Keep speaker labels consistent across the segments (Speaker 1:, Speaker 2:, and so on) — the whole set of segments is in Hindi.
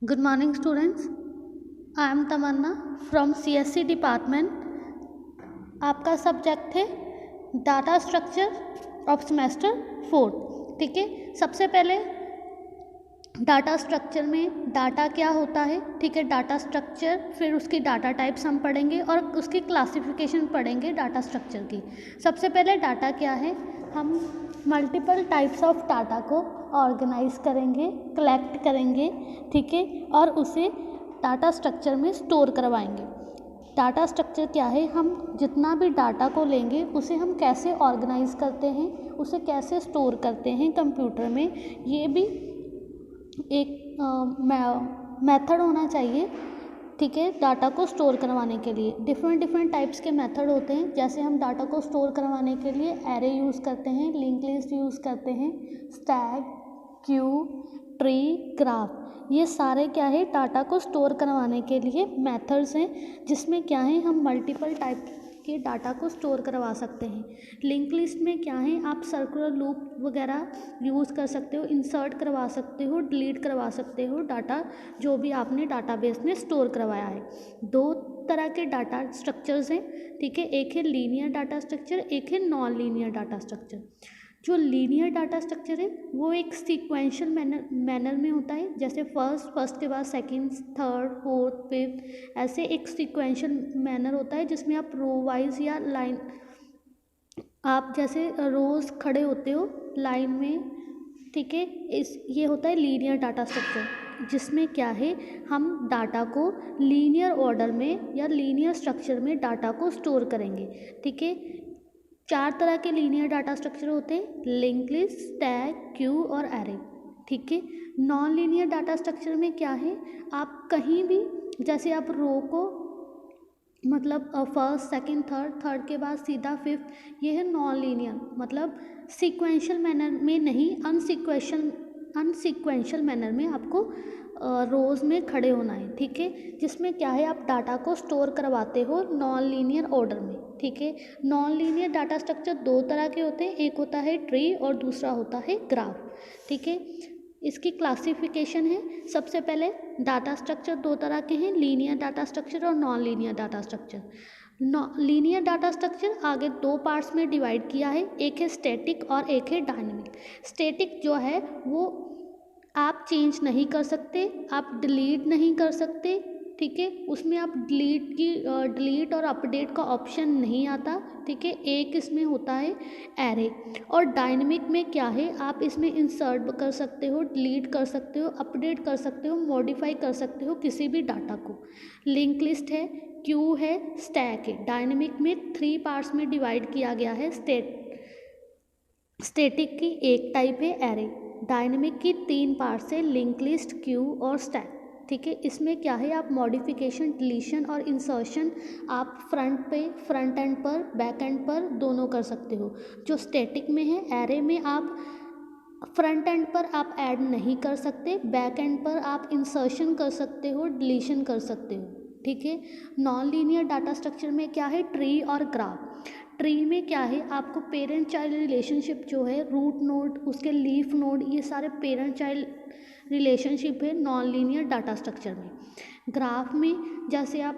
Speaker 1: Good morning, students. I am Tamanna from CSC department. आपका सब्जेक्ट है डाटा स्ट्रक्चर ऑफ सेमेस्टर 4. ठीक है, सबसे पहले डाटा स्ट्रक्चर में डाटा क्या होता है. ठीक है, डाटा स्ट्रक्चर, फिर उसकी डाटा टाइप्स हम पढ़ेंगे और उसकी क्लासिफिकेशन पढ़ेंगे डाटा स्ट्रक्चर की. सबसे पहले डाटा क्या है, हम मल्टीपल टाइप्स ऑफ डाटा को ऑर्गेनाइज करेंगे, कलेक्ट करेंगे. ठीक है, और उसे डाटा स्ट्रक्चर में स्टोर करवाएंगे. डाटा स्ट्रक्चर क्या है, हम जितना भी डाटा को लेंगे उसे हम कैसे ऑर्गेनाइज करते हैं, उसे कैसे स्टोर करते हैं कंप्यूटर में, ये भी एक मेथड होना चाहिए. ठीक है, डाटा को स्टोर करवाने के लिए डिफरेंट टाइप्स के मेथड होते हैं. जैसे हम डाटा को स्टोर करवाने के लिए एरे यूज़ करते हैं, लिंक लिस्ट यूज़ करते हैं, स्टैक, क्यू, ट्री, ग्राफ. ये सारे क्या है, डाटा को स्टोर करवाने के लिए मेथड्स हैं, जिसमें क्या है हम मल्टीपल टाइप के डाटा को स्टोर करवा सकते हैं. लिंक लिस्ट में क्या है, आप सर्कुलर लूप वगैरह यूज़ कर सकते हो, इंसर्ट करवा सकते हो, डिलीट करवा सकते हो डाटा जो भी आपने डाटाबेस में स्टोर करवाया है. दो तरह के डाटा स्ट्रक्चर्स हैं. ठीक है, एक है लीनियर डाटा स्ट्रक्चर, एक है नॉन लीनियर डाटा स्ट्रक्चर. जो लीनियर डाटा स्ट्रक्चर है वो एक सीक्वेंशियल मैनर में होता है. जैसे फर्स्ट के बाद सेकंड, थर्ड, फोर्थ, फिफ्थ, ऐसे एक सीक्वेंशियल मैनर होता है जिसमें आप रो वाइज या लाइन, आप जैसे रोज़ खड़े होते हो लाइन में. ठीक है, ये होता है लीनियर डाटा स्ट्रक्चर, जिसमें क्या है हम डाटा को लीनियर ऑर्डर में या लीनियर स्ट्रक्चर में डाटा को स्टोर करेंगे. ठीक है, 4 तरह के लीनियर डाटा स्ट्रक्चर होते हैं, लिंक लिस्ट, स्टैक, क्यू और एरे. ठीक है, नॉन लीनियर डाटा स्ट्रक्चर में क्या है, आप कहीं भी, जैसे आप रो को मतलब फर्स्ट, सेकंड, थर्ड के बाद सीधा फिफ्थ, ये है नॉन लीनियर. मतलब सीक्वेंशियल मैनर में नहीं, अनसीक्वेंशियल मैनर में आपको रोज़ में खड़े होना है. ठीक है, जिसमें क्या है आप डाटा को स्टोर करवाते हो नॉन लीनियर ऑर्डर में. ठीक है, नॉन लीनियर डाटा स्ट्रक्चर 2 तरह के होते हैं, एक होता है ट्री और दूसरा होता है ग्राफ. ठीक है, इसकी क्लासिफिकेशन है. सबसे पहले डाटा स्ट्रक्चर 2 तरह के हैं, लीनियर डाटा स्ट्रक्चर और non linear data structure. Linear data structure आगे 2 पार्ट्स में डिवाइड किया है, एक है स्टैटिक और एक है डायनेमिक. स्टैटिक जो है वो आप चेंज नहीं कर सकते, आप डिलीट नहीं कर सकते. ठीक है, उसमें आप डिलीट और अपडेट का ऑप्शन नहीं आता. ठीक है, एक इसमें होता है एरे. और डायनेमिक में क्या है, आप इसमें इंसर्ट कर सकते हो, डिलीट कर सकते हो, अपडेट कर सकते हो, मॉडिफाई कर सकते हो किसी भी डाटा को. लिंक लिस्ट है, क्यू है, स्टैक है. डायनेमिक में 3 पार्ट्स में डिवाइड किया गया है. स्टैटिक की एक टाइप है एरे. डायनेमिक की 3 पार्ट्स है, लिंक लिस्ट, क्यू और स्टैक. ठीक है, इसमें क्या है आप मॉडिफिकेशन, डिलीशन और इंसर्शन आप फ्रंट एंड पर, बैक एंड पर दोनों कर सकते हो. जो स्टैटिक में है, एरे में आप फ्रंट एंड पर आप ऐड नहीं कर सकते, बैक एंड पर आप इंसर्शन कर सकते हो, डिलीशन कर सकते हो. ठीक है, नॉन लीनियर डाटा स्ट्रक्चर में क्या है, ट्री और ग्राफ. ट्री में क्या है, आपको पेरेंट चाइल्ड रिलेशनशिप जो है, रूट नोड, उसके लीफ नोड, ये सारे पेरेंट चाइल्ड रिलेशनशिप है नॉन लीनियर डाटा स्ट्रक्चर में. ग्राफ में जैसे आप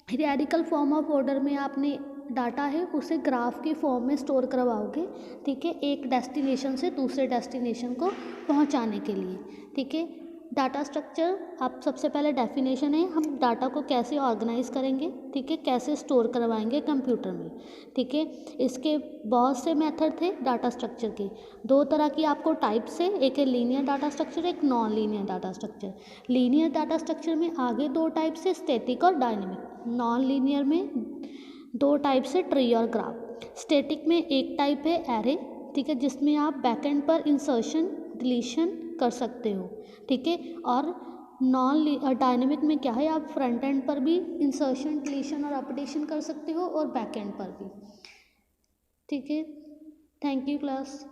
Speaker 1: हियरार्किकल फॉर्म ऑफ ऑर्डर में आपने डाटा है उसे ग्राफ के फॉर्म में स्टोर करवाओगे. ठीक है, एक डेस्टिनेशन से दूसरे डेस्टिनेशन को पहुंचाने के लिए. ठीक है, डाटा स्ट्रक्चर आप सबसे पहले डेफिनेशन है, हम डाटा को कैसे ऑर्गेनाइज करेंगे. ठीक है, कैसे स्टोर करवाएंगे कंप्यूटर में. ठीक है, इसके बहुत से मेथड थे डाटा स्ट्रक्चर के. 2 तरह की आपको टाइप्स है, एक है लीनियर डाटा स्ट्रक्चर, एक non linear data structure. Linear data structure में आगे 2 टाइप्स है, स्टैटिक और डायनेमिक. नॉन लीनियर में 2 टाइप्स है, ट्री और ग्राफ. स्टैटिक में एक टाइप है एरे. ठीक है, जिसमें आप बैकएंड पर इंसर्शन, डिलीशन कर सकते हो. ठीक है, और डायनेमिक में क्या है, आप फ्रंट एंड पर भी इंसर्शन, डिलीशन और अपडेशन कर सकते हो और बैक एंड पर भी. ठीक है, थैंक यू क्लास.